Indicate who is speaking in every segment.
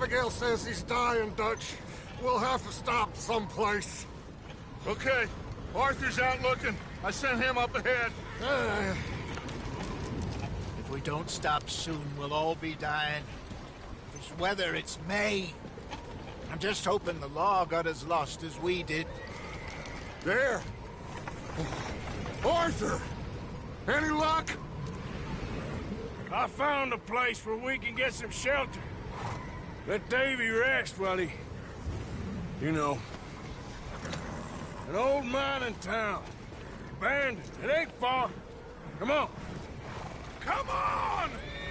Speaker 1: Abigail says he's dying, Dutch. We'll have to stop someplace.
Speaker 2: Okay. Arthur's out looking. I sent him up ahead.
Speaker 3: If we don't stop soon, we'll all be dying. This weather, it's May. I'm just hoping the law got as lost as we did.
Speaker 1: There. Arthur! Any luck?
Speaker 4: I found a place where we can get some shelter. Let Davy rest while he... You know. An old mining town. Abandoned. It ain't far. Come on. Come on!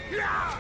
Speaker 4: Yeah!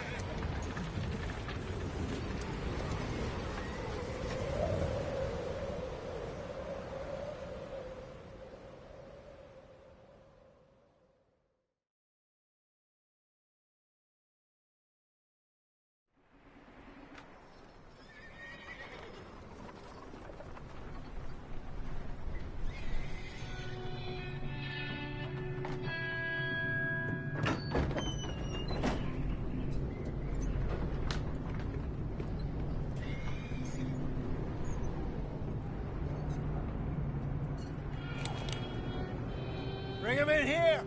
Speaker 3: Bring him in here!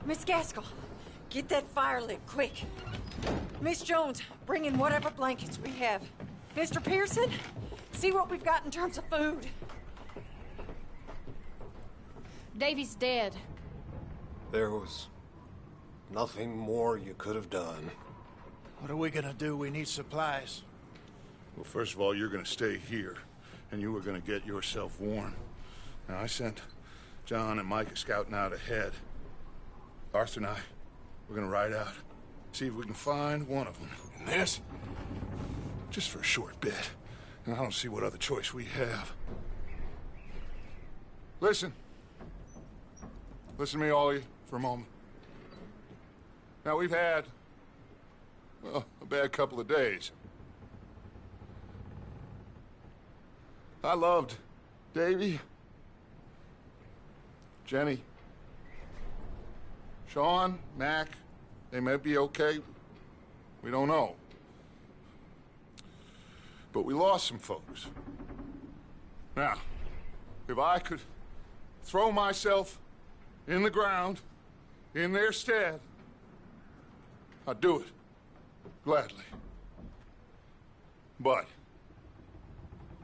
Speaker 5: Miss Gaskell, get that fire lit, quick. Miss Jones, bring in whatever blankets we have. Mr. Pearson, see what we've got in terms of food.
Speaker 6: Davy's dead.
Speaker 1: There was nothing more you could have done.
Speaker 3: What are we gonna do? We need supplies.
Speaker 2: Well, first of all, you're gonna stay here, and you were gonna get yourself warm. Now, I sent John and Micah scouting out ahead. Arthur and I, we're gonna ride out, see if we can find one of them. And this, just for a short bit. And I don't see what other choice we have. Listen. Listen to me, all of you, for a moment. Now, we've had, well, a bad couple of days. I loved Davy, Jenny, Sean, Mac. They may be okay. We don't know. But we lost some folks. Now, if I could throw myself in the ground, in their stead, I'd do it, gladly. But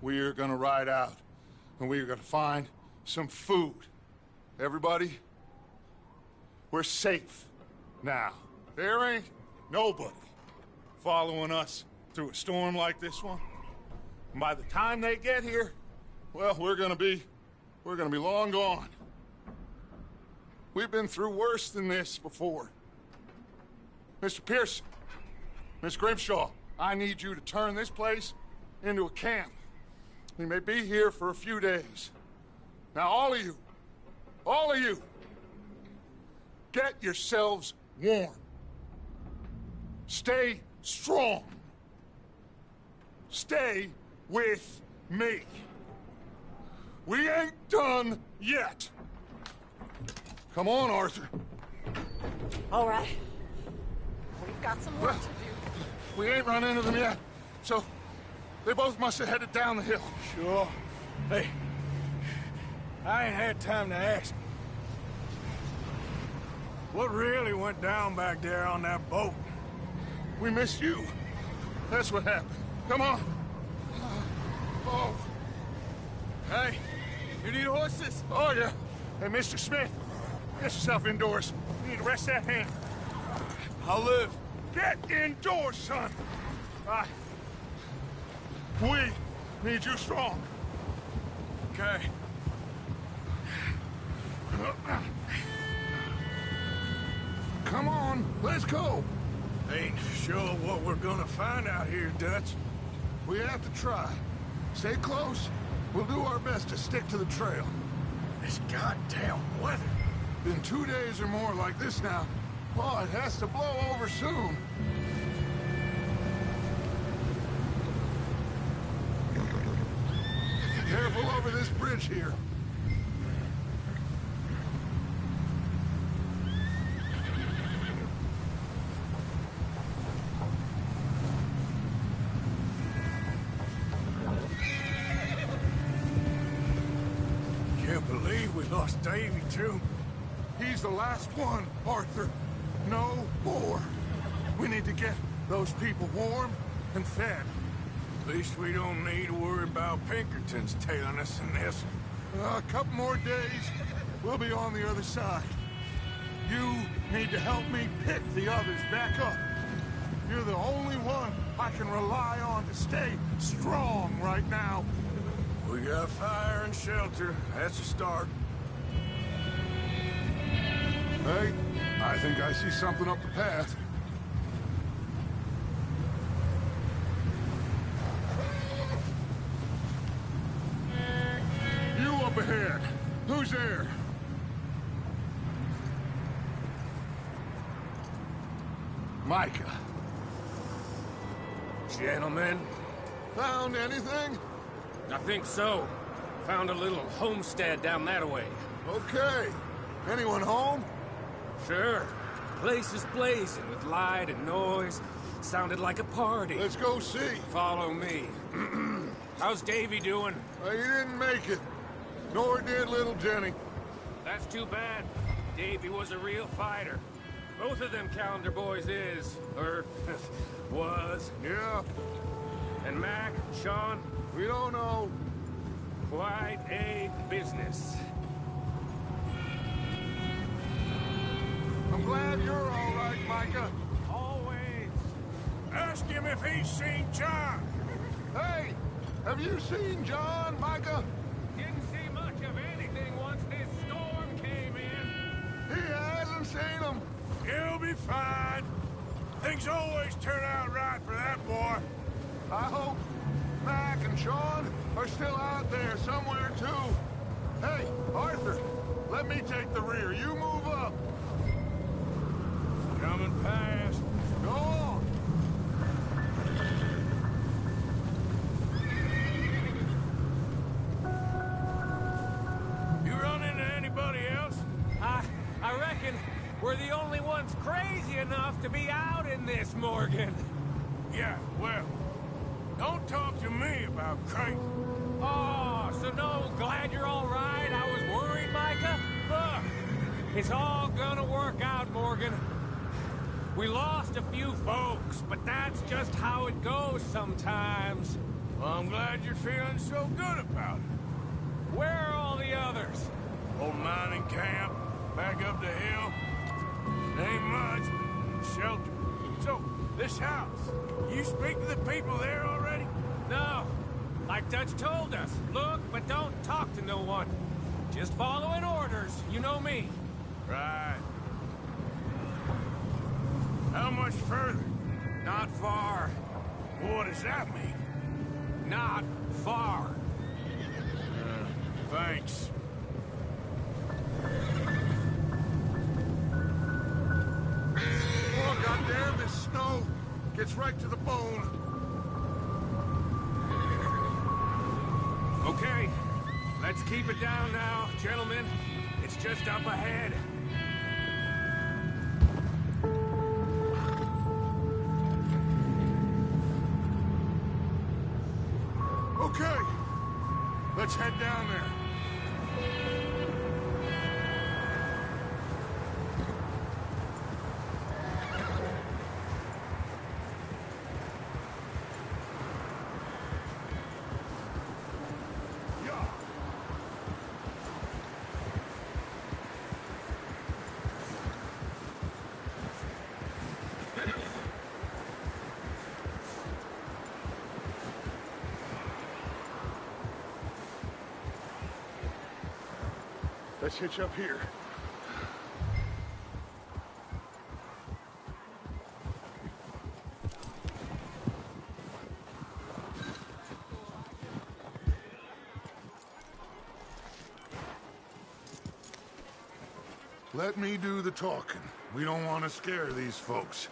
Speaker 2: we're gonna ride out, and we're gonna find some food. Everybody, we're safe now. There ain't nobody following us through a storm like this one. And by the time they get here, well, we're gonna be long gone. We've been through worse than this before. Mr. Pearson, Miss Grimshaw, I need you to turn this place into a camp. We may be here for a few days. Now, all of you, get yourselves warm. Stay strong. Stay with me. We ain't done yet. Come on, Arthur.
Speaker 5: All right. We've got some work to do.
Speaker 2: We ain't run into them yet, so they both must have headed down the hill.
Speaker 4: Sure. Hey, I ain't had time to ask. What really went down back there on that boat?
Speaker 2: We missed you. That's what happened. Come on. Oh.
Speaker 4: Hey, you need horses?
Speaker 2: Oh, yeah. Hey, Mr. Smith, get yourself indoors. You need to rest that hand.
Speaker 4: I'll live.
Speaker 2: Get indoors, son. We need you strong.
Speaker 4: Okay.
Speaker 2: Come on, let's go.
Speaker 4: Ain't sure what we're gonna find out here, Dutch.
Speaker 2: We have to try. Stay close. We'll do our best to stick to the trail.
Speaker 4: This goddamn weather.
Speaker 2: Been 2 days or more like this now. Oh, it has to blow over soon. Careful over this bridge here.
Speaker 4: Can't believe we lost Davy, too.
Speaker 2: He's the last one, Arthur. No more. We need to get those people warm and fed.
Speaker 4: At least we don't need to worry about Pinkertons tailing us in this.
Speaker 2: A couple more days, we'll be on the other side. You need to help me pick the others back up. You're the only one I can rely on to stay strong right now.
Speaker 4: We got fire and shelter. That's a start.
Speaker 2: Hey, I think I see something up the path. You up ahead. Who's there? Micah.
Speaker 7: Gentlemen,
Speaker 2: Found anything?
Speaker 7: I think so. Found a little homestead down that way.
Speaker 2: Okay. Anyone home?
Speaker 7: Sure. Place is blazing with light and noise. Sounded like a party.
Speaker 2: Let's go see.
Speaker 7: Follow me. How's Davy doing?
Speaker 2: He didn't make it. Nor did little Jenny.
Speaker 7: That's too bad. Davy was a real fighter. Both of them calendar boys is, or was.
Speaker 2: Yeah,
Speaker 7: And Mac, Sean,
Speaker 2: we don't know.
Speaker 7: quite a business.
Speaker 2: I'm glad you're all right, Micah.
Speaker 7: Always.
Speaker 4: Ask him if he's seen John.
Speaker 2: Hey, have you seen John, Micah?
Speaker 7: Didn't see much of anything once this storm came in.
Speaker 2: He hasn't seen him.
Speaker 4: He'll be fine. Things always turn out right for that boy.
Speaker 2: I hope Mac and Sean are still out there somewhere, too. Hey, Arthur, let me take the rear. You move up.
Speaker 4: Coming past.
Speaker 2: Go on.
Speaker 4: You run into anybody else?
Speaker 7: I reckon we're the only ones crazy enough to be out in this, Morgan.
Speaker 4: Yeah, well, don't talk to me about crazy.
Speaker 7: Oh, so no, glad you're all right. I was worried, Micah. Look, it's all gonna work out, Morgan. We lost a few folks, but that's just how it goes sometimes.
Speaker 4: Well, I'm glad you're feeling so good about it.
Speaker 7: Where are all the others?
Speaker 4: Old mining camp, back up the hill. Ain't much, but shelter. So, this house, you speak to the people there already?
Speaker 7: No, like Dutch told us. Look, but don't talk to no one. Just following orders, you know me.
Speaker 4: Right. How much further?
Speaker 7: Not far.
Speaker 4: What does that mean?
Speaker 7: Not far.
Speaker 4: Thanks.
Speaker 2: Oh, goddamn, this snow gets right to the bone.
Speaker 7: Okay, let's keep it down now, gentlemen. It's just up ahead.
Speaker 2: Okay, let's head down there. Let's hitch up here. Let me do the talking. We don't want to scare these folks.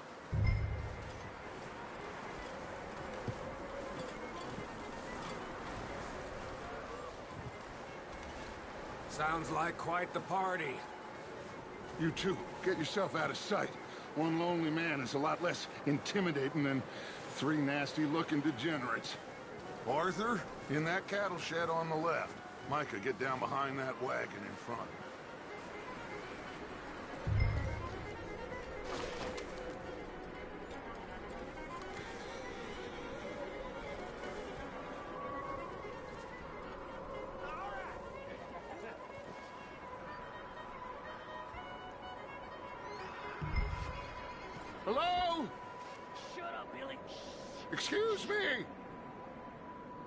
Speaker 7: Sounds like quite the party.
Speaker 2: You two, get yourself out of sight. One lonely man is a lot less intimidating than 3 nasty-looking degenerates. Arthur, in that cattle shed on the left. Micah, get down behind that wagon in front. Hello?
Speaker 7: Shut up, Billy.
Speaker 2: Excuse me?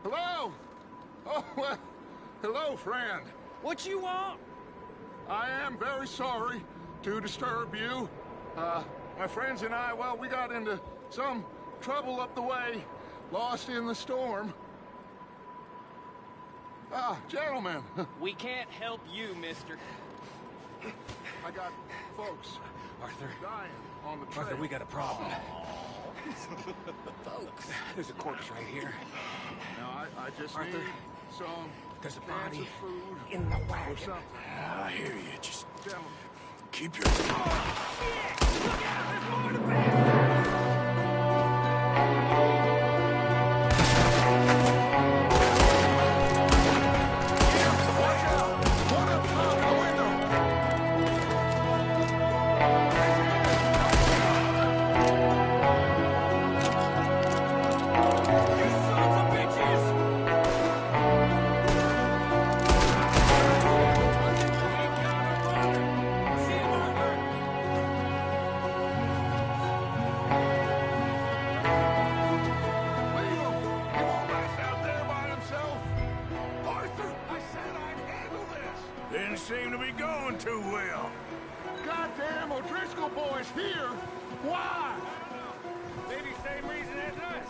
Speaker 2: Hello? Oh, well, hello, friend.
Speaker 7: What you want?
Speaker 2: I am very sorry to disturb you. My friends and I, well, we got into some trouble up the way, lost in the storm. Gentlemen.
Speaker 8: We can't help you, mister.
Speaker 2: I got folks
Speaker 7: Arthur.
Speaker 2: dying on the trail.
Speaker 7: Arthur, we got a problem. Folks. There's a corpse right here.
Speaker 2: Now, I just
Speaker 7: Arthur,
Speaker 2: need some
Speaker 7: there's a
Speaker 2: cans
Speaker 7: body
Speaker 2: of food
Speaker 7: in the
Speaker 2: or
Speaker 7: wagon.
Speaker 2: something.
Speaker 4: I hear you. Just
Speaker 2: Gentlemen.
Speaker 4: keep your...
Speaker 7: Look out! There's more to bed!
Speaker 4: Seem to be going too well.
Speaker 2: Goddamn O'Driscoll boys here! Why?
Speaker 7: Maybe same reason as us.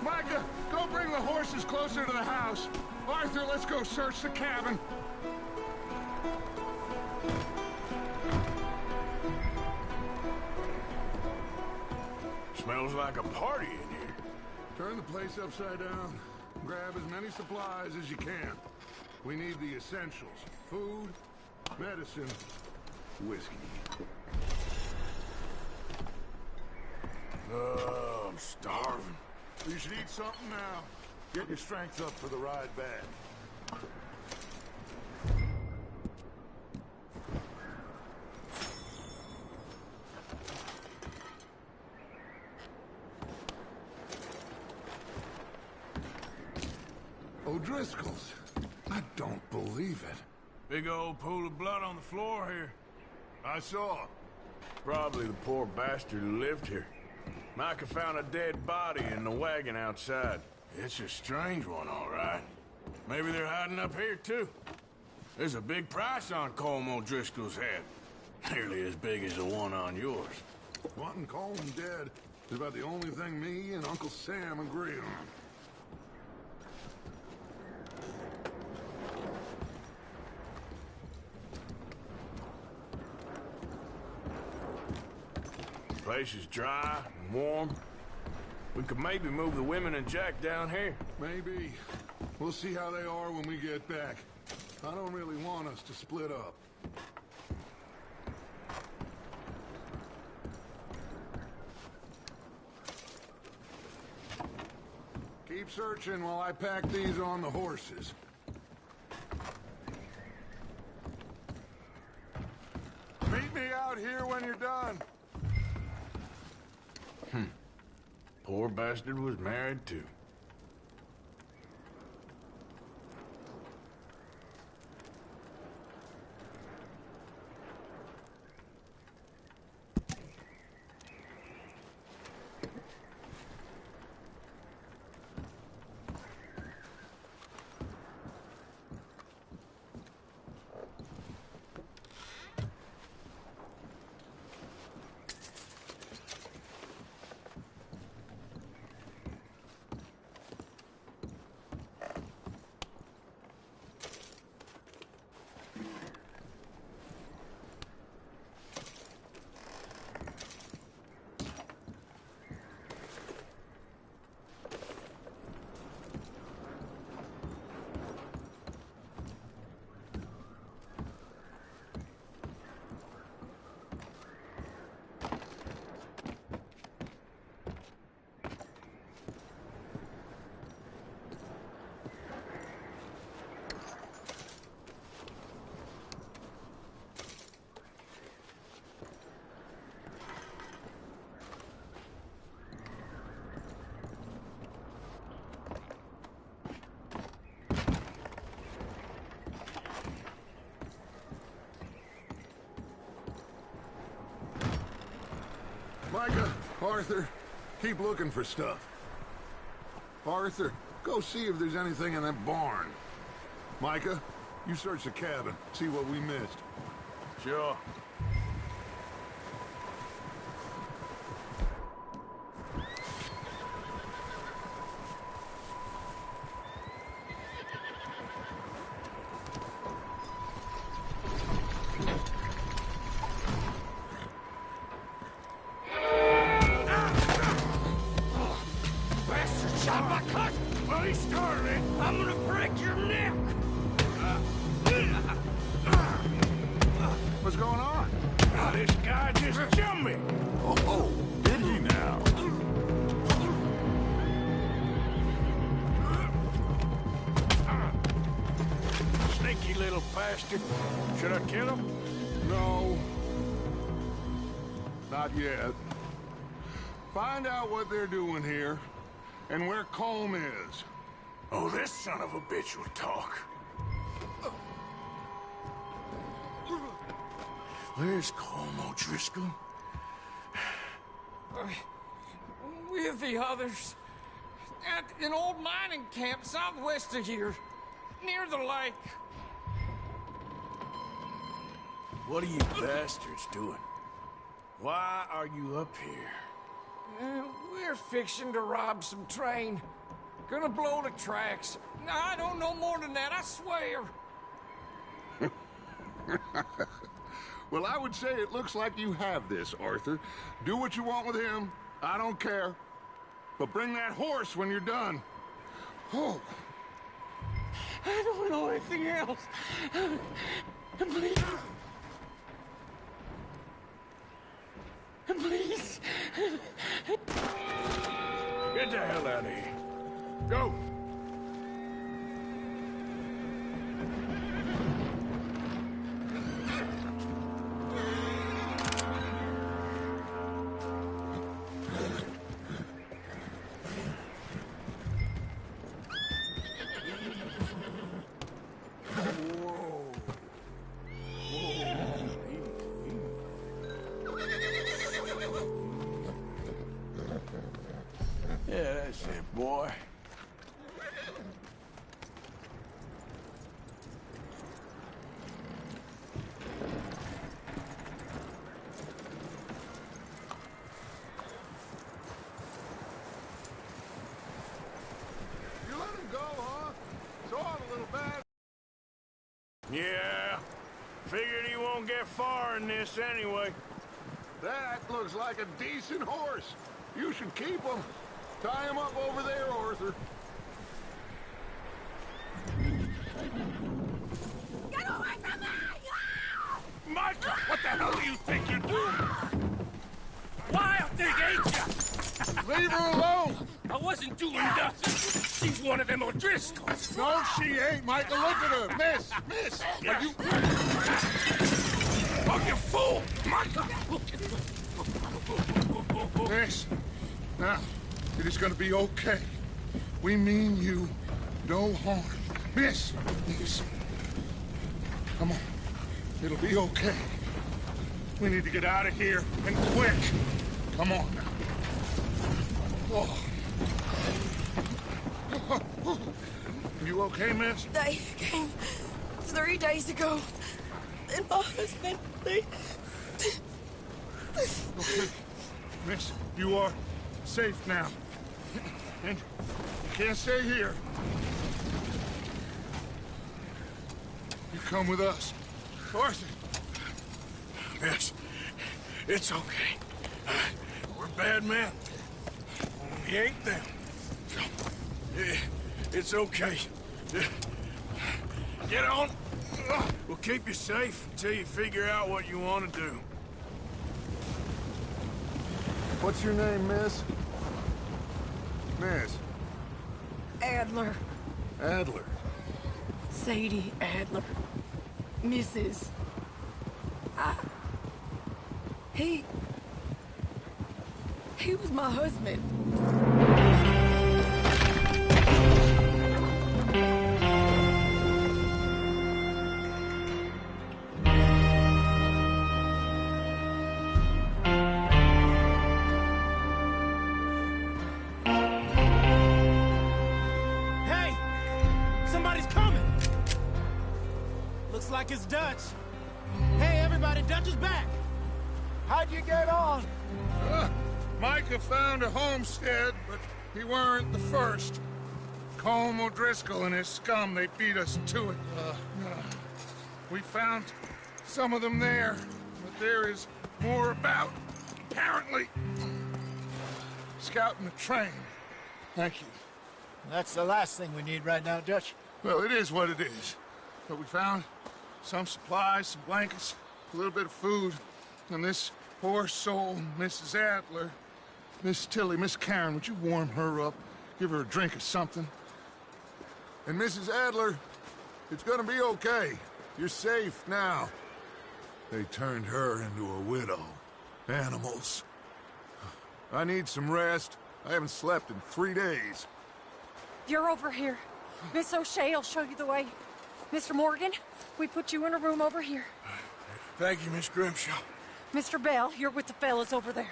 Speaker 2: Micah, go bring the horses closer to the house. Arthur, let's go search the cabin.
Speaker 4: Smells like a party in here.
Speaker 2: Turn the place upside down. Grab as many supplies as you can. We need the essentials. Food, medicine, whiskey.
Speaker 4: I'm starving.
Speaker 2: You should eat something now. Get your strength up for the ride back. O'Driscoll's. I don't believe it.
Speaker 4: Big old pool of blood on the floor here.
Speaker 2: I saw.
Speaker 4: Probably the poor bastard who lived here. Micah found a dead body in the wagon outside. It's a strange one, all right. Maybe they're hiding up here, too. There's a big price on Colm O'Driscoll's head. Nearly as big as the one on yours.
Speaker 2: Wanting Colm dead is about the only thing me and Uncle Sam agree on.
Speaker 4: The place is dry and warm. We could maybe move the women and Jack down here.
Speaker 2: Maybe. We'll see how they are when we get back. I don't really want us to split up. Keep searching while I pack these on the horses. Meet me out here when you're done.
Speaker 4: Poor bastard was married, too.
Speaker 2: Micah, Arthur, keep looking for stuff. Arthur, go see if there's anything in that barn. Micah, you search the cabin, see what we missed.
Speaker 4: Sure.
Speaker 2: What's going on?
Speaker 4: Oh, this guy just jumped me.
Speaker 2: Oh, did he now?
Speaker 4: Sneaky little bastard. Should I kill him?
Speaker 2: No. Not yet. Find out what they're doing here, and where Colm is.
Speaker 4: Oh, this son of a bitch will talk. Where's Colm O'Driscoll?
Speaker 7: With the others. At an old mining camp southwest of here. Near the lake.
Speaker 4: What are you bastards doing? Why are you up here?
Speaker 7: We're fixing to rob some train. Gonna blow the tracks. No, I don't know more than that, I swear.
Speaker 2: Well, I would say it looks like you have this, Arthur. Do what you want with him. I don't care. But bring that horse when you're done. Oh.
Speaker 7: I don't know anything else. Please. Please.
Speaker 4: Get the hell out of here. Go. Yeah, that's it, boy.
Speaker 2: You let him go, huh? It's all a little bad.
Speaker 4: Yeah. Figured he won't get far in this anyway.
Speaker 2: That looks like a decent horse. You should keep him. Tie him up over there, Arthur.
Speaker 5: Get away from me!
Speaker 4: Micah, what the hell do you think you're doing? Wild thing, ain't ya?
Speaker 2: Leave her alone!
Speaker 4: I wasn't doing nothing. She's one of them O'Driscolls.
Speaker 2: No, she ain't, Micah. Look at her. Miss. Are you...
Speaker 4: Oh, you fool! Micah!
Speaker 2: Miss. Now, it is gonna be okay. We mean you no harm. Miss. Come on. It'll be okay. We need to get out of here, and quick. Come on now. Oh. You okay, miss?
Speaker 5: They came 3 days ago. And my husband, they...
Speaker 2: Okay. Miss, you are safe now. And you can't stay here. You come with us. Arthur.
Speaker 4: Miss, it's okay. We're bad men. We ain't them. It's okay. Get on. We'll keep you safe until you figure out what you want to do.
Speaker 2: What's your name, miss? Miss.
Speaker 5: Adler.
Speaker 2: Adler.
Speaker 5: Sadie Adler. Mrs. He was my husband.
Speaker 3: Somebody's coming! Looks like it's Dutch. Hey, everybody, Dutch is back! How'd you get on?
Speaker 2: Micah found a homestead, but he weren't the first. Colm O'Driscoll and his scum, they beat us to it. We found some of them there, but there is more about, apparently. Scouting the train. Thank you.
Speaker 3: That's the last thing we need right now, Dutch.
Speaker 2: Well, it is what it is. But we found some supplies, some blankets, a little bit of food, and this poor soul, Mrs. Adler, Miss Tilly, Miss Karen, would you warm her up? Give her a drink or something? And Mrs. Adler, it's gonna be okay. You're safe now. They turned her into a widow. Animals. I need some rest. I haven't slept in 3 days.
Speaker 5: You're over here. Miss O'Shea will show you the way. Mr. Morgan, we put you in a room over here.
Speaker 4: Thank you, Miss Grimshaw.
Speaker 5: Mr. Bell, you're with the fellas over there.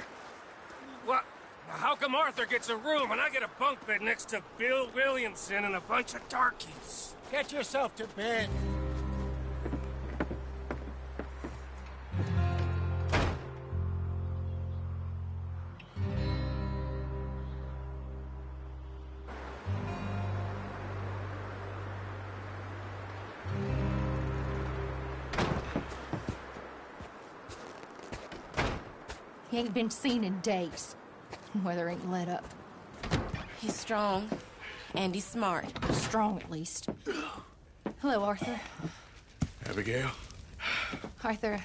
Speaker 7: What? How come Arthur gets a room and I get a bunk bed next to Bill Williamson and a bunch of darkies?
Speaker 3: Get yourself to bed.
Speaker 6: He ain't been seen in days. Weather ain't let up.
Speaker 9: He's strong, and he's smart.
Speaker 6: Strong, at least. Hello, Arthur.
Speaker 4: Abigail?
Speaker 6: Arthur,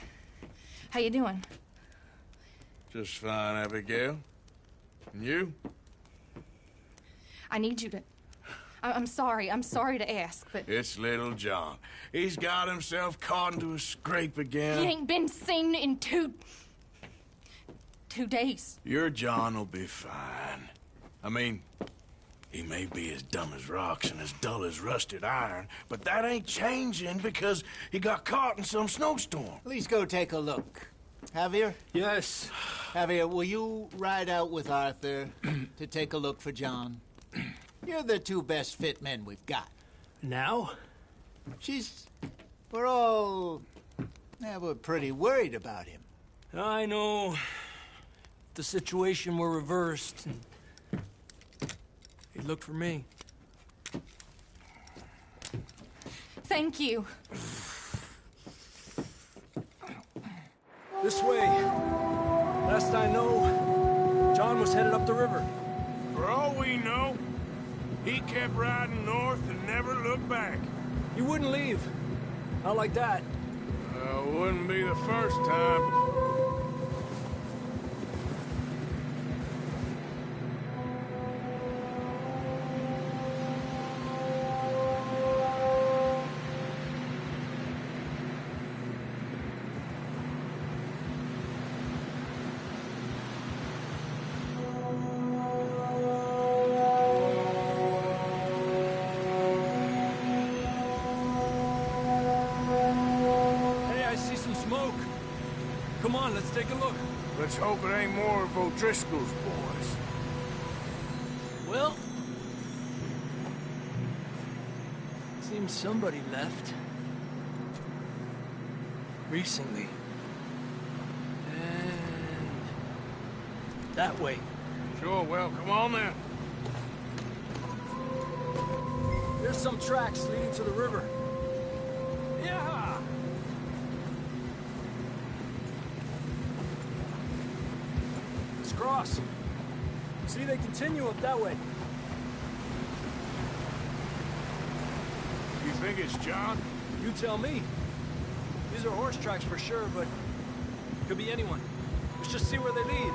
Speaker 6: how you doing?
Speaker 4: Just fine, Abigail. And you?
Speaker 6: I need you to... I'm sorry to ask, but...
Speaker 4: It's little John. He's got himself caught into a scrape again.
Speaker 6: He ain't been seen in 2 days.
Speaker 4: Your John will be fine. I mean, he may be as dumb as rocks and as dull as rusted iron, but that ain't changing because he got caught in some snowstorm.
Speaker 3: Please go take a look. Javier?
Speaker 10: Yes.
Speaker 3: Javier, will you ride out with Arthur to take a look for John? You're the 2 best fit men we've got.
Speaker 10: Now?
Speaker 3: We're pretty worried about him.
Speaker 10: I know. If the situation were reversed, he'd look for me.
Speaker 6: Thank you.
Speaker 10: This way. Last I know, John was headed up the river.
Speaker 4: For all we know, he kept riding north and never looked back.
Speaker 10: He wouldn't leave. Not like that.
Speaker 4: Wouldn't be the first time.
Speaker 10: Come on, let's take a look.
Speaker 4: Let's hope it ain't more of O'Driscoll's boys.
Speaker 10: Well, seems somebody left. Recently. And that way.
Speaker 4: Sure, well, come on then.
Speaker 10: There's some tracks leading to the river. Yeah! Let's cross. See, they continue up that way.
Speaker 4: You think it's John?
Speaker 10: You tell me. These are horse tracks for sure, but could be anyone. Let's just see where they lead.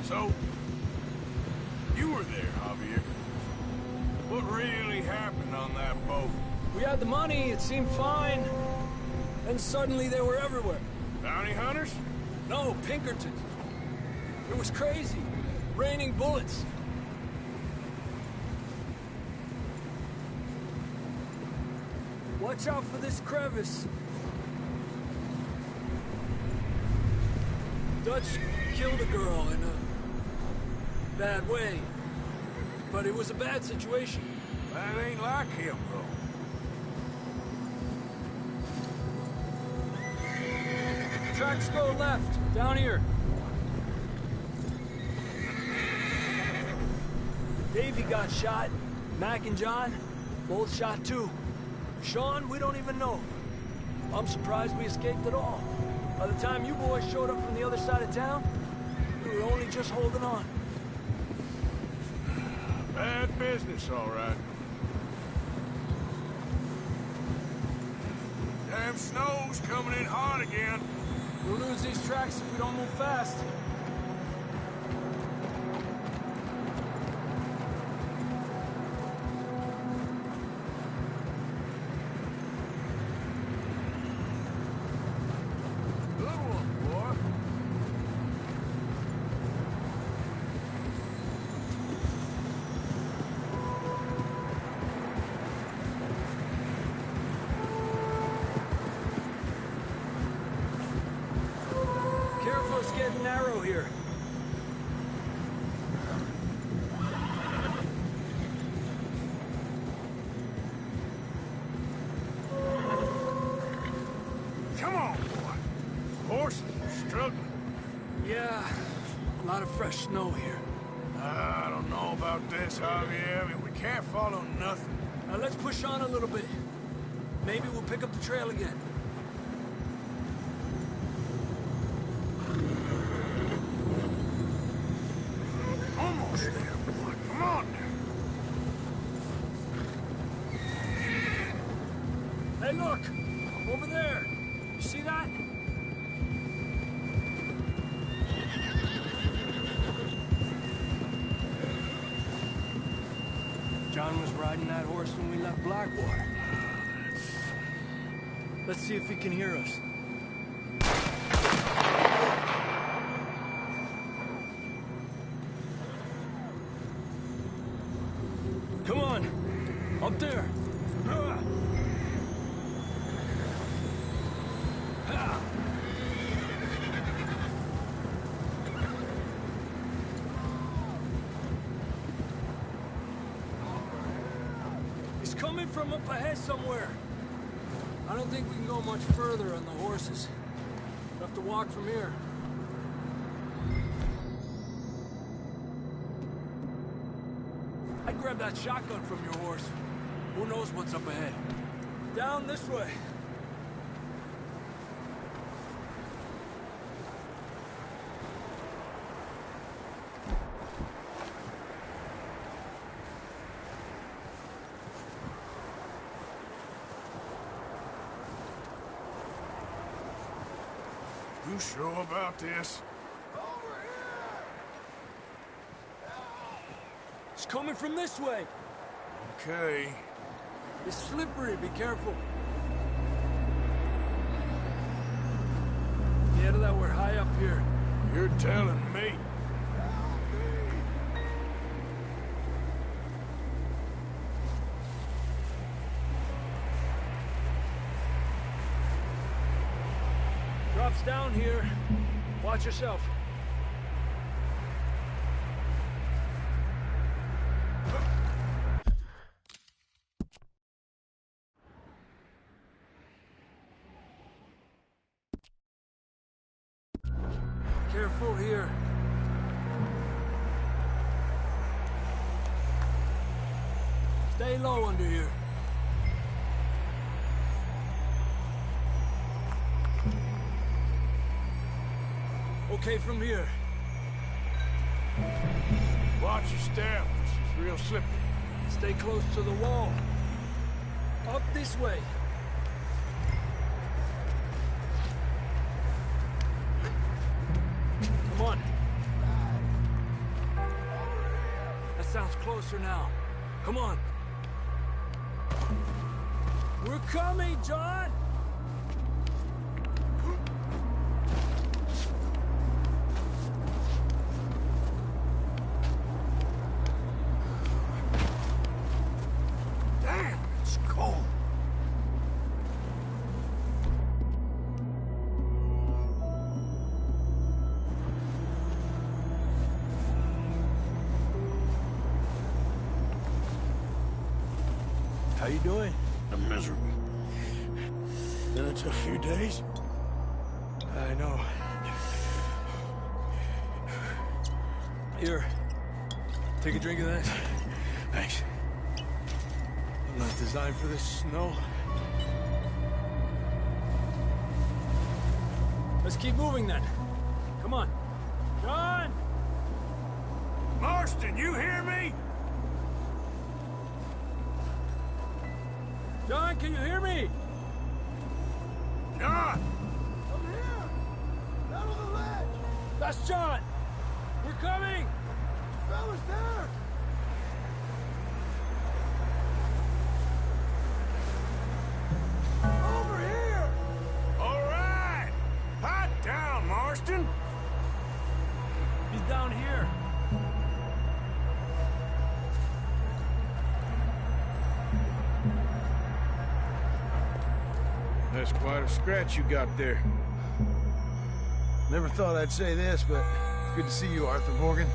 Speaker 4: So, you were there, Javier. What really happened on that boat?
Speaker 10: We had the money, it seemed fine. Then suddenly they were everywhere.
Speaker 4: Bounty hunters?
Speaker 10: No, Pinkertons. It was crazy. Raining bullets. Watch out for this crevice. Dutch killed a girl in a bad way. But it was a bad situation.
Speaker 4: That ain't like him, bro.
Speaker 10: Tracks go left, down here. Davey got shot. Mac and John, both shot too. Sean, we don't even know. I'm surprised we escaped at all. By the time you boys showed up from the other side of town, we were only just holding on.
Speaker 4: Bad business, all right. Damn snow's coming in hard again.
Speaker 10: We'll lose these tracks if we don't move fast.
Speaker 4: Good one, boy.
Speaker 10: Careful, it's getting narrow here.
Speaker 4: Come on, boy. Horses are struggling.
Speaker 10: Yeah, a lot of fresh snow here.
Speaker 4: I don't know about this, Javier. I mean, we can't follow nothing.
Speaker 10: Now let's push on a little bit. Maybe we'll pick up the trail again.
Speaker 4: Almost there, boy. Come on.
Speaker 10: Hey, look! Over there! You see that? John was riding that horse when we left Blackwater. Let's see if he can hear us. Come on! Up there! He's coming from up ahead somewhere. I don't think we can go much further on the horses. We'll have to walk from here. I'd grab that shotgun from your horse. Who knows what's up ahead? Down this way.
Speaker 4: You sure about this?
Speaker 10: It's coming from this way.
Speaker 4: Okay.
Speaker 10: It's slippery, be careful. Yeah, that we're high up here.
Speaker 4: You're telling me.
Speaker 10: Drops down here. Watch yourself. Careful here. Stay low under here. Okay from here.
Speaker 4: Watch your step. This is real slippery.
Speaker 10: Stay close to the wall. Up this way. Come on. That sounds closer now. Come on. We're coming, John!
Speaker 4: Damn, it's cold. How you doing? I'm miserable. Been a tough few days. I know.
Speaker 10: Here, take a drink of that.
Speaker 4: Thanks. I'm not designed for this snow.
Speaker 10: Let's keep moving then. Come on. John!
Speaker 4: Marston, you hear me?
Speaker 10: John, can you hear me?
Speaker 4: John!
Speaker 10: I'm here! Down on the ledge! That's John! We're coming! Fella's there! Over here!
Speaker 4: All right! Hot down, Marston!
Speaker 10: He's down here.
Speaker 4: That's quite a scratch you got there. Never thought I'd say this, but it's good to see you, Arthur Morgan.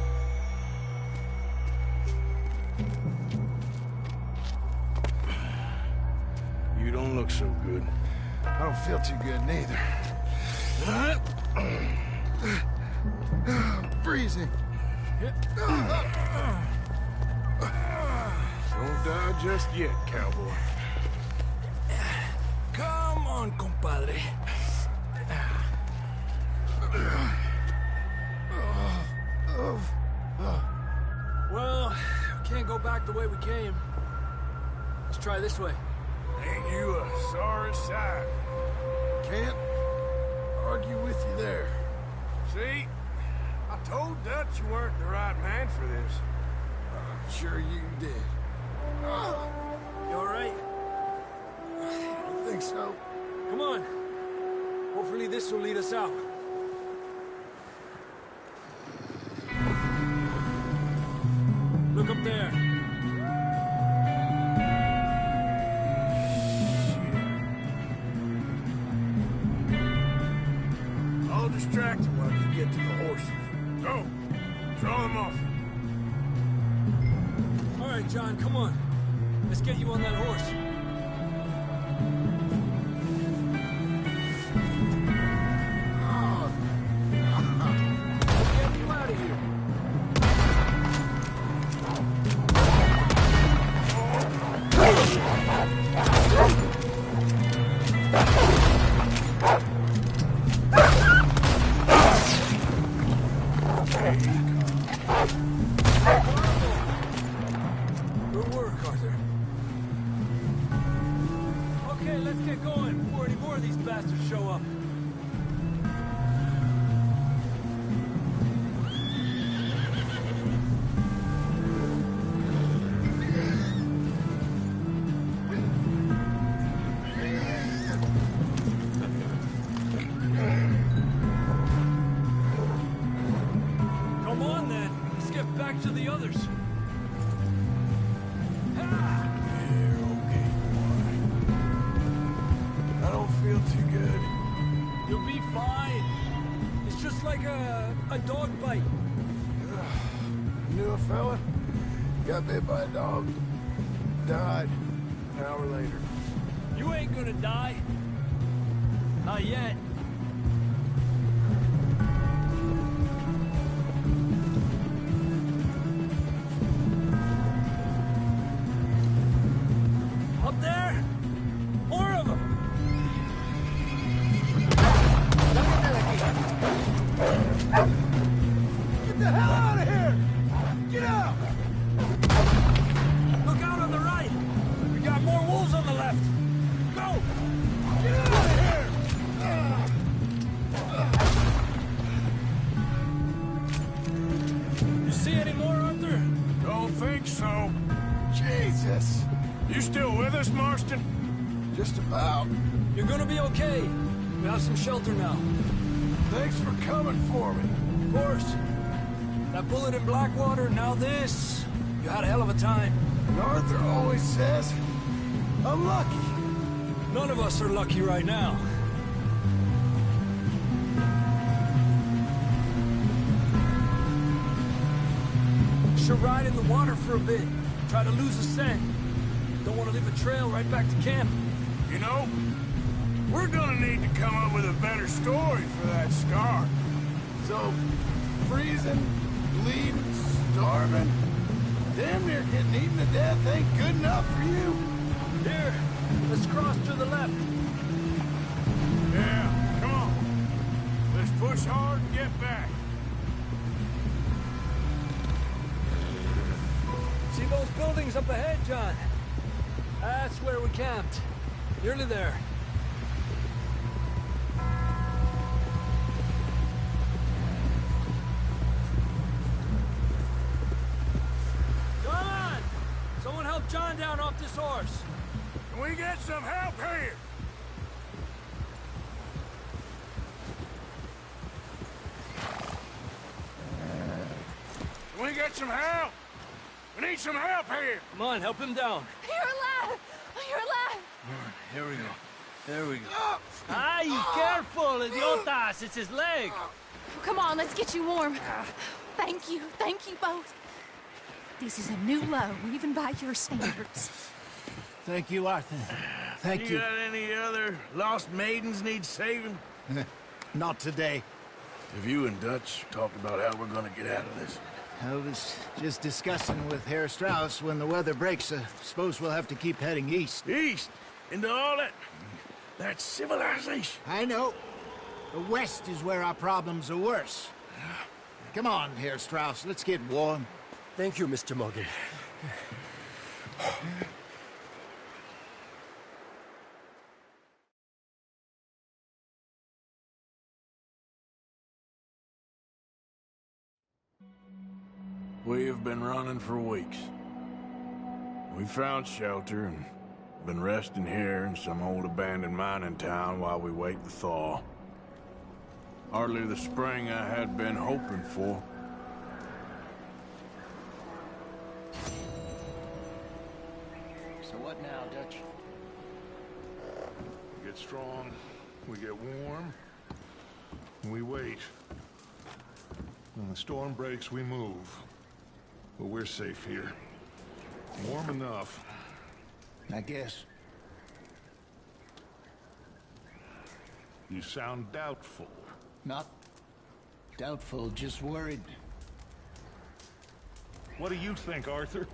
Speaker 4: You don't look so good. I don't feel too good, neither. I'm freezing. Don't die just yet, cowboy.
Speaker 10: Come on, compadre. Well, we can't go back the way we came. Let's try this way.
Speaker 4: Ain't you a sorry sight? Can't argue with you there. See? I told Dutch you weren't the right man for this. I'm sure you did.
Speaker 10: You all right?
Speaker 4: I think so.
Speaker 10: Come on. Hopefully this will lead us out. Look up there.
Speaker 4: I'll distract him while you get to the horses. Go. Draw them off.
Speaker 10: All right, John, come on. Let's get you on that horse. Get you out of here. Good work, Arthur. Okay, let's get going before any more of these bastards show up. Come on, then. Let's get back to the others.
Speaker 4: I don't feel too good.
Speaker 10: You'll be fine. It's just like a dog bite.
Speaker 4: Knew a fella? Got bit by a dog. Died an hour later.
Speaker 10: You ain't gonna die. Not yet. Up there? More of them. Get the hell out of here! Get out! Look out on the right! We got more wolves on the left! Go! Get out of here! You see any more, Arthur?
Speaker 4: Don't think so.
Speaker 2: Jesus!
Speaker 4: You still with us, Marston?
Speaker 2: Just about.
Speaker 10: You're gonna be okay. We have some shelter now.
Speaker 2: Thanks for coming for me.
Speaker 10: Of course. That bullet in Blackwater, now this. You had a hell of a time.
Speaker 2: And Arthur always says, I'm lucky.
Speaker 10: None of us are lucky right now. Should ride in the water for a bit. Try to lose the scent. Don't want to leave a trail right back to camp.
Speaker 4: You know, we're gonna need to come up with a better story for that scar.
Speaker 3: So, freezing, bleeding, starving, damn near getting eaten to death ain't good enough for you.
Speaker 10: Here, let's cross to the left.
Speaker 4: Yeah, come on. Let's push hard and get back.
Speaker 10: See those buildings up ahead, John? That's where we camped. Nearly there. John! Someone help John down off this horse.
Speaker 4: Can we get some help here? Can we get some help? We need some help here.
Speaker 10: Come on, help him down.
Speaker 6: You're alive! You're alive!
Speaker 10: Here we go. There we go. Ay, careful, idiotas! It's his leg.
Speaker 6: Come on, let's get you warm. Thank you both. This is a new low, even by your standards.
Speaker 3: Thank you, Arthur. Thank you.
Speaker 4: You got any other lost maidens need saving?
Speaker 3: Not today.
Speaker 4: Have you and Dutch talked about how we're gonna get out of this?
Speaker 3: I was just discussing with Herr Strauss when the weather breaks. Suppose we'll have to keep heading east.
Speaker 4: East? Into all that civilization?
Speaker 3: I know. The west is where our problems are worse. Come on, Herr Strauss, let's get warm.
Speaker 10: Thank you, Mr. Morgan.
Speaker 4: We have been running for weeks. We found shelter and been resting here in some old abandoned mining town while we wait the thaw. Hardly the spring I had been hoping for.
Speaker 3: So what now, Dutch?
Speaker 2: We get strong, we get warm, and we wait. When the storm breaks, we move. But we're safe here. Warm enough.
Speaker 3: I guess.
Speaker 2: You sound doubtful.
Speaker 3: Not doubtful, just worried.
Speaker 2: What do you think, Arthur?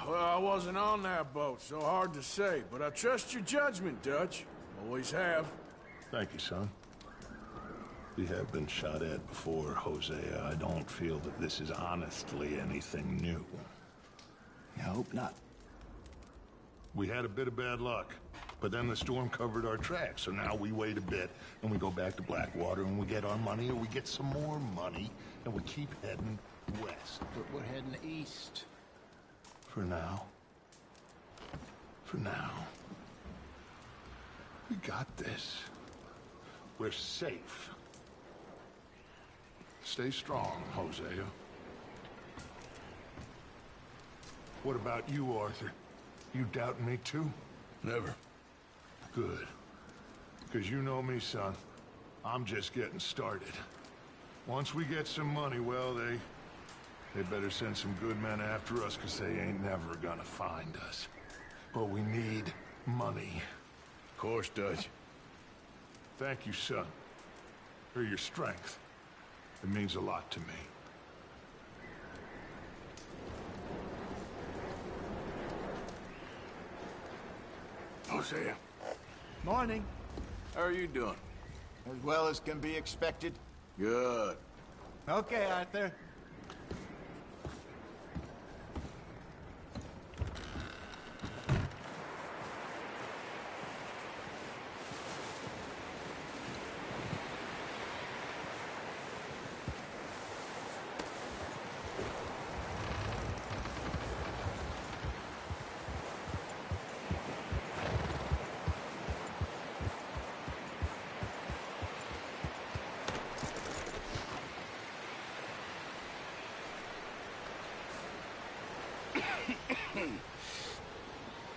Speaker 4: Well, I wasn't on that boat, so hard to say, but I trust your judgment, Dutch. Always have.
Speaker 2: Thank you, son. We have been shot at before, Hosea. I don't feel that this is honestly anything new.
Speaker 3: I hope not.
Speaker 2: We had a bit of bad luck, but then the storm covered our tracks, so now we wait a bit, and we go back to Blackwater, and we get our money, or we get some more money, and we keep heading west.
Speaker 3: But we're heading east.
Speaker 2: For now. For now. We got this. We're safe. Stay strong, Hosea. What about you, Arthur? You doubting me too?
Speaker 4: Never.
Speaker 2: Good. Because you know me, son. I'm just getting started. Once we get some money, well, they better send some good men after us, because they ain't never gonna find us. But we need money.
Speaker 4: Of course, Dutch.
Speaker 2: Thank you, son. For your strength. It means a lot to me.
Speaker 4: Hosea,
Speaker 3: Morning.
Speaker 4: how are you doing?
Speaker 3: As well as can be expected.
Speaker 4: Good.
Speaker 3: Okay, Arthur.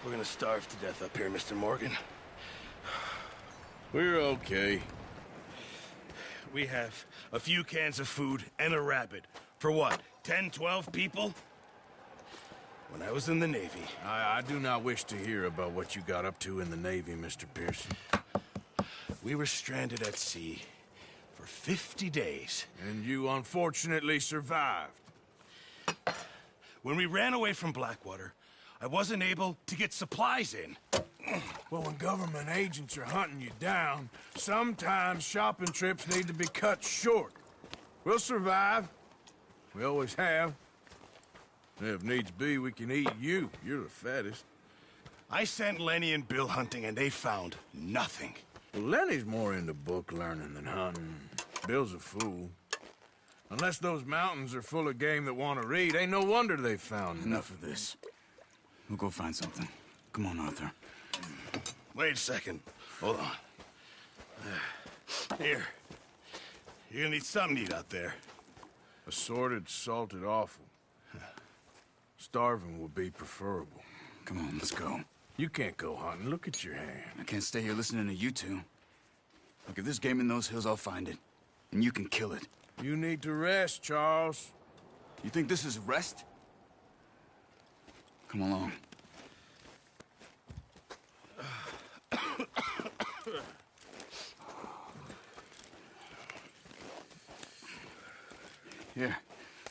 Speaker 11: We're gonna starve to death up here, Mr. Morgan.
Speaker 4: We're okay.
Speaker 11: We have a few cans of food and a rabbit. For what, 10, 12 people? when I was in the Navy.
Speaker 4: I do not wish to hear about what you got up to in the Navy, Mr. Pearson.
Speaker 11: We were stranded at sea for 50 days.
Speaker 4: And you unfortunately survived.
Speaker 11: When we ran away from Blackwater, I wasn't able to get supplies in.
Speaker 4: Well, when government agents are hunting you down, sometimes shopping trips need to be cut short. We'll survive. We always have. If needs be, we can eat you. You're the fattest.
Speaker 11: I sent Lenny and Bill hunting, and they found nothing.
Speaker 4: Well, Lenny's more into book learning than hunting. Bill's a fool. Unless those mountains are full of game that want to read, ain't no wonder they found
Speaker 12: Enough of this. We'll go find something. Come on, Arthur.
Speaker 11: Wait a second. Hold on. Here. You're gonna need something to eat out there.
Speaker 4: Assorted, salted offal. Starving would be preferable.
Speaker 12: Come on, let's go.
Speaker 4: You can't go hunting. Look at your hand.
Speaker 12: I can't stay here listening to you two. Look, if there's game in those hills, I'll find it. And you can kill it.
Speaker 4: You need to rest, Charles.
Speaker 12: You think this is rest? Come along. Here,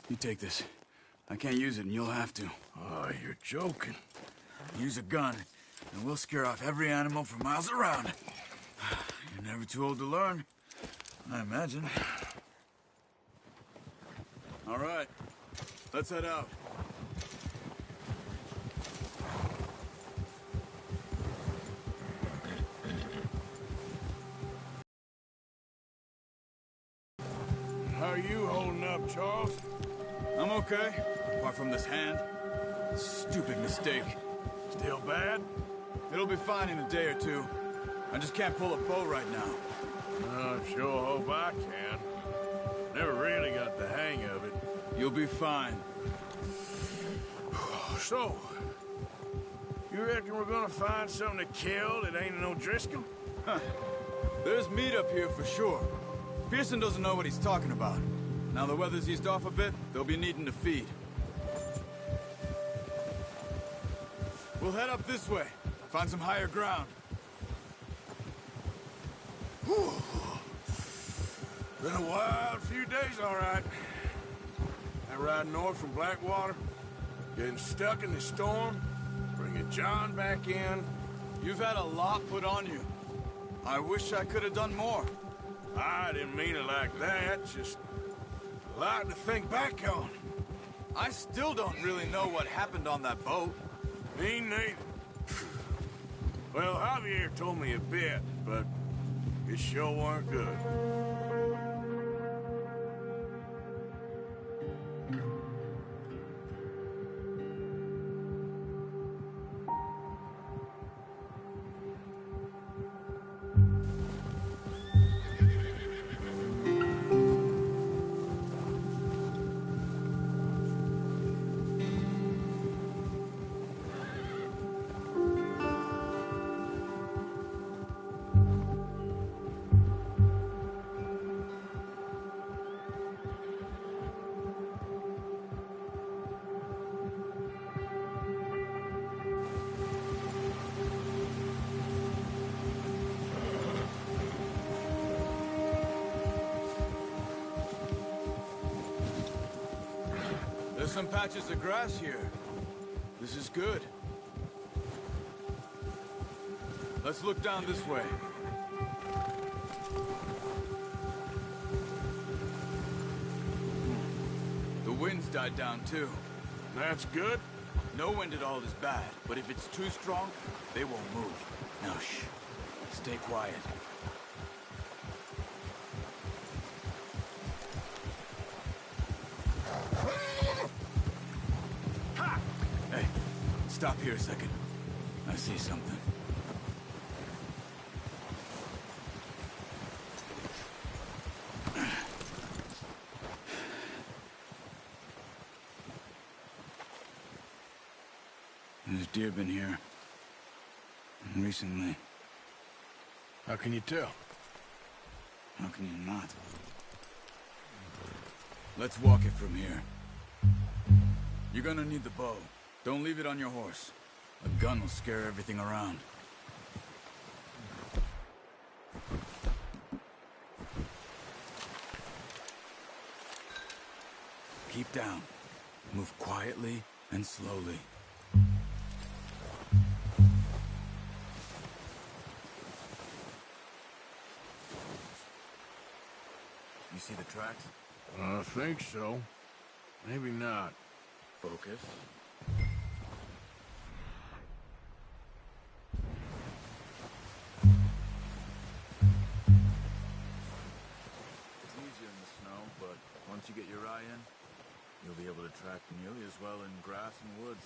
Speaker 12: you take this. I can't use it, and you'll have to.
Speaker 4: Oh, you're joking.
Speaker 12: Use a gun, and we'll scare off every animal for miles around. You're never too old to learn, I imagine. All right, let's head out.
Speaker 4: How are you holding up, Charles?
Speaker 12: I'm okay, apart from this hand. Stupid mistake.
Speaker 4: Still bad?
Speaker 12: It'll be fine in a day or two. I just can't pull a bow right now.
Speaker 4: I sure hope I can. Never really got the hang of it.
Speaker 12: You'll be fine.
Speaker 4: So, you reckon we're gonna find something to kill that ain't no Driscoll?
Speaker 12: Huh. There's meat up here for sure. Pearson doesn't know what he's talking about. Now the weather's eased off a bit, they'll be needing to feed. We'll head up this way. Find some higher ground.
Speaker 4: Whew. Been a wild few days, all right. I ride north from Blackwater, getting stuck in the storm, bringing John back in.
Speaker 12: You've had a lot put on you. I wish I could have done more.
Speaker 4: I didn't mean it like that, just a lot to think back on.
Speaker 12: I still don't really know what happened on that boat.
Speaker 4: Me neither. Well, Javier told me a bit, but it sure weren't good.
Speaker 12: There's some patches of grass here. This is good. Let's look down this way. The wind's died down too.
Speaker 4: That's good.
Speaker 12: No wind at all is bad, but if it's too strong, they won't move. Now shh. Stay quiet. Stop here a second. I see something. There's deer been here. Recently.
Speaker 4: How can you tell?
Speaker 12: How can you not? Let's walk it from here. You're gonna need the bow. Don't leave it on your horse. A gun will scare everything around. Keep down. Move quietly and slowly. You see the tracks?
Speaker 4: I think so. Maybe not.
Speaker 12: Focus. It's easier in the snow, but once you get your eye in, you'll be able to track nearly as well in grass and woods.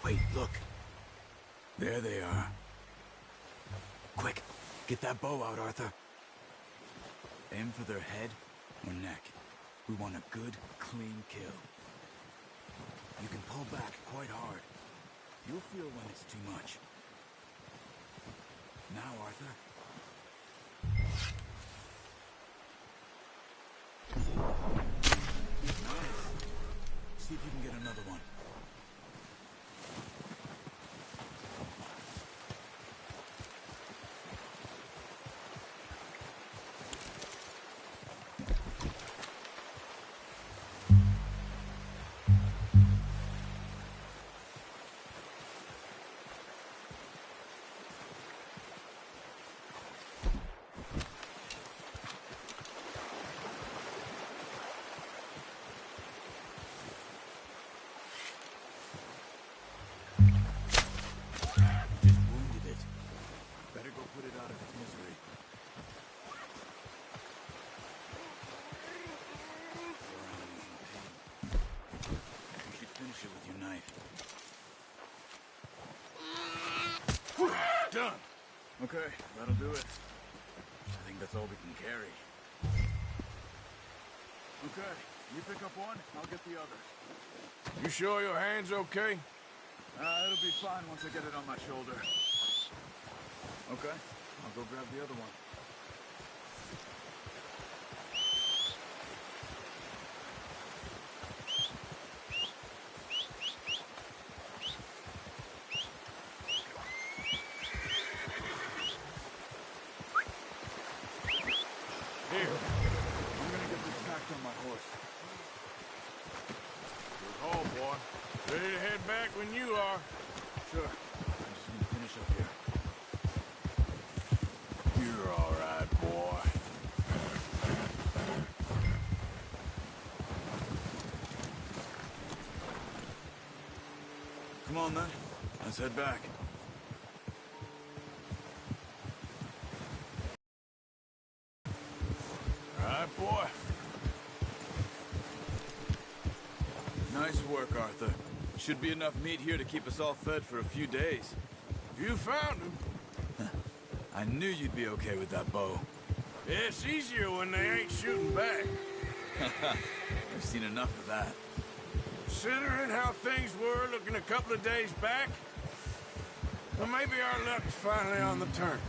Speaker 12: Wait, look. There they are. Quick, get that bow out, Arthur. Aim for their head or neck. We want a good, clean kill. You can pull back quite hard. You'll feel when it's too much. Now, Arthur. Nice. See if you can get another one.
Speaker 4: Done.
Speaker 12: Okay, that'll do it. I think that's all we can carry. Okay, you pick up one, I'll get the other.
Speaker 4: You sure your hand's okay?
Speaker 12: It'll be fine once I get it on my shoulder. Okay, I'll go grab the other one.
Speaker 4: When you are.
Speaker 12: Sure. I just need to finish up here.
Speaker 4: You're all right, boy.
Speaker 12: Come on, then. Let's head back.
Speaker 4: All right, boy.
Speaker 12: Nice work, Arthur. Should be enough meat here to keep us all fed for a few days.
Speaker 4: You found him.
Speaker 12: I knew you'd be okay with that bow.
Speaker 4: It's easier when they ain't shooting back.
Speaker 12: I've seen enough of that.
Speaker 4: Considering how things were looking a couple of days back, well, maybe our luck's finally on the turn.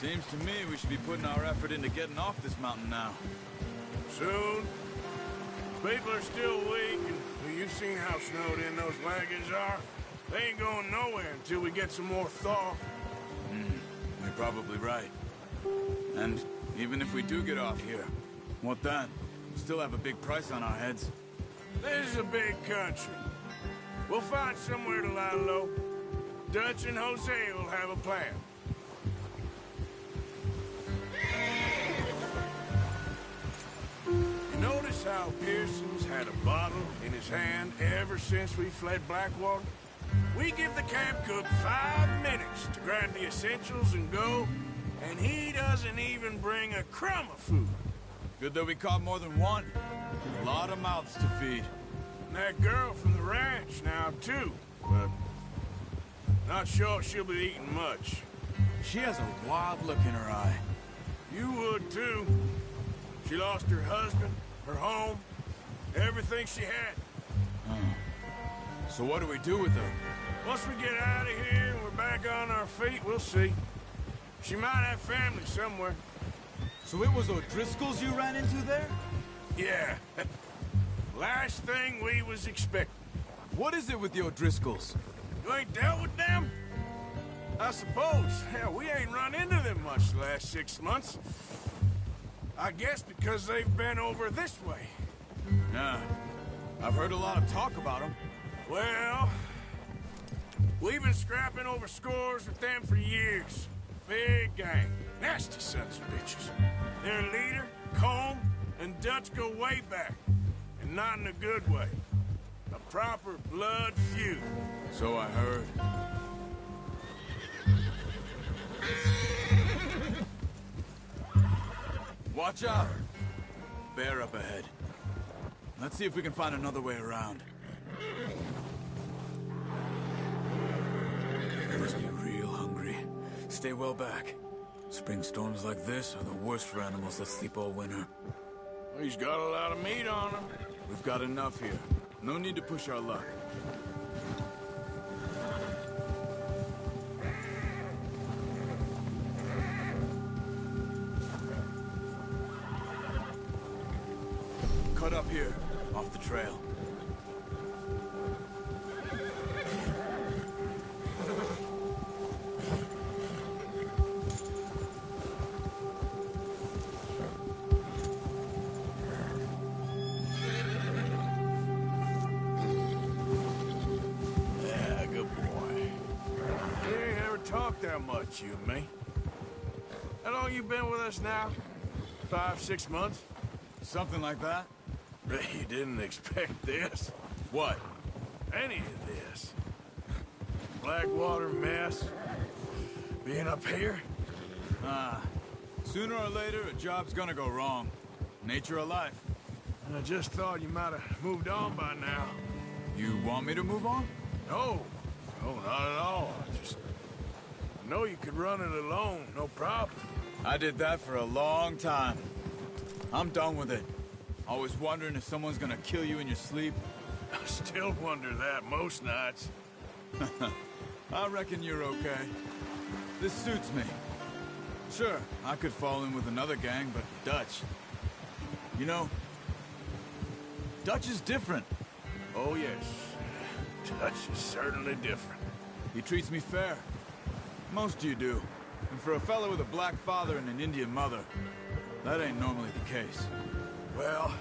Speaker 12: Seems to me we should be putting our effort into getting off this mountain now.
Speaker 4: Soon. People are still weak, and you've seen how snowed in those wagons are. They ain't going nowhere until we get some more thaw.
Speaker 12: You're probably right. And even if we do get off here, what then? We still have a big price on our heads.
Speaker 4: This is a big country. We'll find somewhere to lie low. Dutch and Jose will have a plan. You notice how Pearson's had a bottle in his hand ever since we fled Blackwater? We give the camp cook 5 minutes to grab the essentials and go, and he doesn't even bring a crumb of food.
Speaker 12: Good that we caught more than one. A lot of mouths to feed.
Speaker 4: And that girl from the ranch now, too. But not sure she'll be eating much.
Speaker 12: She has a wild look in her eye.
Speaker 4: You would, too. She lost her husband, her home, everything she had.
Speaker 12: So what do we do with her?
Speaker 4: Once we get out of here and we're back on our feet, we'll see. She might have family somewhere.
Speaker 12: So it was O'Driscoll's you ran into there?
Speaker 4: Yeah. Last thing we was expecting.
Speaker 12: What is it with the O'Driscolls?
Speaker 4: You ain't dealt with them? I suppose. Hell, we ain't run into them much the last 6 months. I guess because they've been over this way.
Speaker 12: Nah. I've heard a lot of talk about them.
Speaker 4: Well, we've been scrapping over scores with them for years. Big gang. Nasty sons of bitches. Their leader, Combe, and Dutch go way back. And not in a good way. A proper blood feud.
Speaker 12: So I heard. Watch out! Bear up ahead. Let's see if we can find another way around. They must be real hungry. Stay well back. Spring storms like this are the worst for animals that sleep all winter.
Speaker 4: He's got a lot of meat on him.
Speaker 12: We've got enough here. No need to push our luck. Cut up here, off the trail.
Speaker 4: That much, you and me. How long you been with us now? 5, 6 months?
Speaker 12: Something like that.
Speaker 4: You didn't expect this.
Speaker 12: What?
Speaker 4: Any of this. Blackwater mess. Being up here?
Speaker 12: Sooner or later, a job's gonna go wrong. Nature of life.
Speaker 4: I just thought you might have moved on by now.
Speaker 12: You want me to move on?
Speaker 4: No. No, not at all. I know you could run it alone, no problem.
Speaker 12: I did that for a long time. I'm done with it. Always wondering if someone's gonna kill you in your sleep.
Speaker 4: I still wonder that most nights.
Speaker 12: I reckon you're okay. This suits me. Sure, I could fall in with another gang, but Dutch... You know, Dutch is different.
Speaker 4: Oh, yes. Dutch is certainly different.
Speaker 12: He treats me fair. Most of you do. And for a fellow with a black father and an Indian mother, that ain't normally the case.
Speaker 4: Well,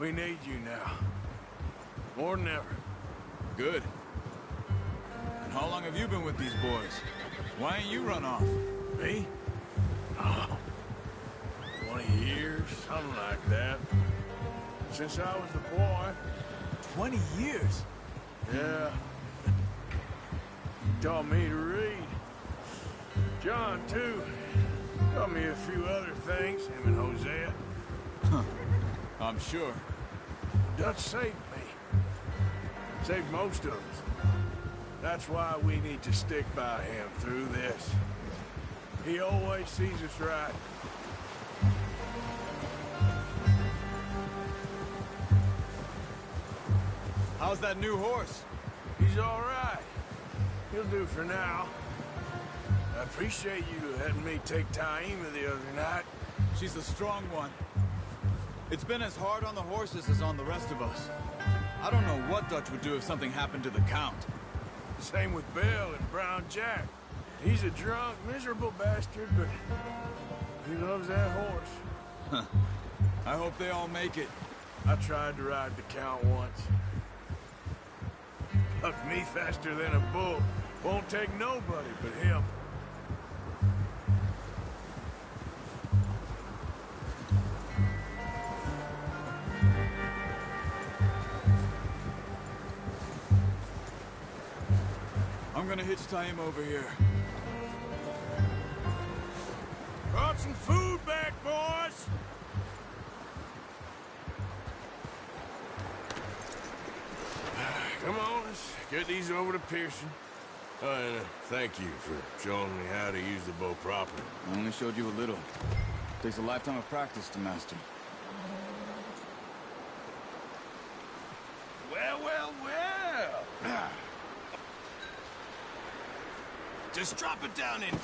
Speaker 4: we need you now. More than ever.
Speaker 12: Good. And how long have you been with these boys? Why ain't you run off?
Speaker 4: Me? Oh, 20 years, something like that. Since I was a boy.
Speaker 12: 20 years?
Speaker 4: Yeah. Taught me to read. John, too. Taught me a few other things, him and Hosea.
Speaker 12: Huh. I'm sure.
Speaker 4: Dutch saved me. Saved most of us. That's why we need to stick by him through this. He always sees us right.
Speaker 12: How's that new horse?
Speaker 4: He's all right. He'll do for now. I appreciate you letting me take Taima the other night.
Speaker 12: She's a strong one. It's been as hard on the horses as on the rest of us. I don't know what Dutch would do if something happened to the Count.
Speaker 4: Same with Bill and Brown Jack. He's a drunk, miserable bastard, but he loves that horse.
Speaker 12: Huh. I hope they all make it.
Speaker 4: I tried to ride the Count once. Bucked me faster than a bull. Won't take nobody but him.
Speaker 12: I'm gonna hitch tie him over here.
Speaker 4: Brought some food back, boys! Come on, let's get these over to Pearson. Oh, and thank you for showing me how to use the bow properly.
Speaker 12: I only showed you a little. Takes a lifetime of practice to master.
Speaker 11: Well, well, well. Just drop it down in.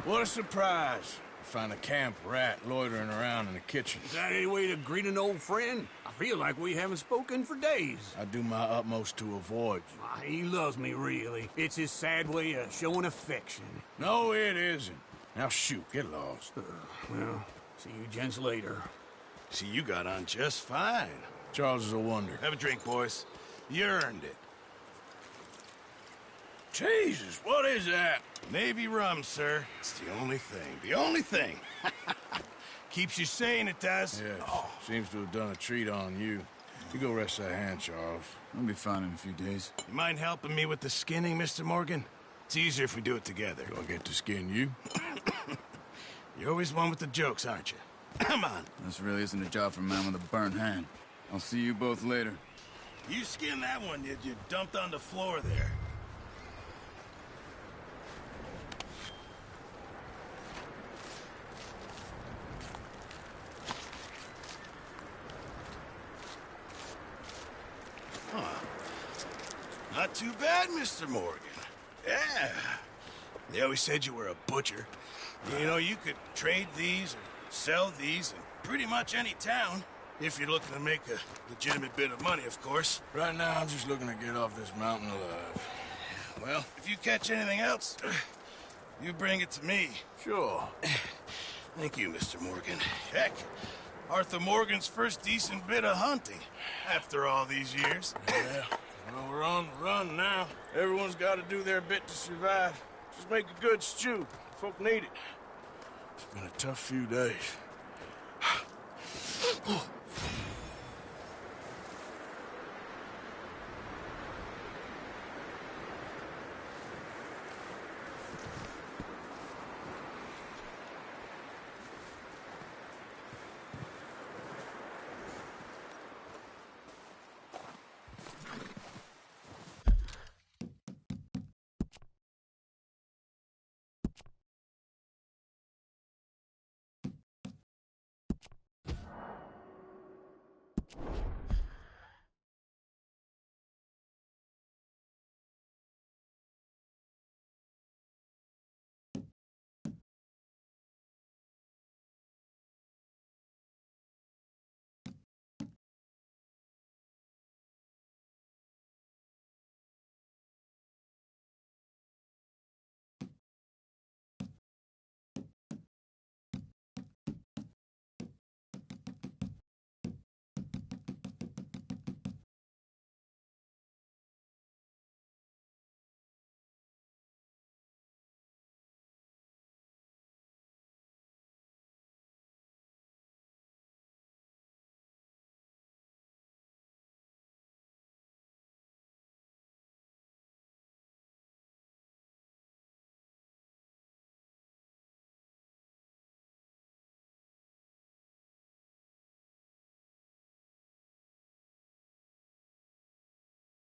Speaker 4: What a surprise. Find a camp rat loitering around in the kitchen.
Speaker 13: Is that any way to greet an old friend? I feel like we haven't spoken for days.
Speaker 4: I do my utmost to avoid you.
Speaker 13: He loves me, really. It's his sad way of showing affection.
Speaker 4: No, it isn't. Now shoot, get lost.
Speaker 13: Well, see you gents later.
Speaker 11: See, you got on just fine.
Speaker 4: Charles is a wonder.
Speaker 11: Have a drink, boys. You earned it.
Speaker 4: Jesus, what is that?
Speaker 11: Navy rum, sir. It's the only thing. The only thing. Keeps you sane, it does.
Speaker 4: Yeah, seems to have done a treat on you. You go rest that hand, Charles.
Speaker 12: I'll be fine in a few days.
Speaker 11: You mind helping me with the skinning, Mr. Morgan? It's easier if we do it together.
Speaker 4: Do I get to skin you?
Speaker 11: You're always one with the jokes, aren't you? Come on.
Speaker 12: This really isn't a job for a man with a burnt hand. I'll see you both later.
Speaker 11: You skinned that one you dumped on the floor there. Not too bad, Mr. Morgan. Yeah. They always said you were a butcher. You know, you could trade these or sell these in pretty much any town. If you're looking to make a legitimate bit of money, of course.
Speaker 4: Right now, I'm just looking to get off this mountain alive.
Speaker 11: Well, if you catch anything else, you bring it to me.
Speaker 4: Sure.
Speaker 11: Thank you, Mr. Morgan. Heck, Arthur Morgan's first decent bit of hunting after all these years.
Speaker 4: Yeah. Well, we're on the run now. Everyone's got to do their bit to survive. Just make a good stew. Folk need it. It's been a tough few days.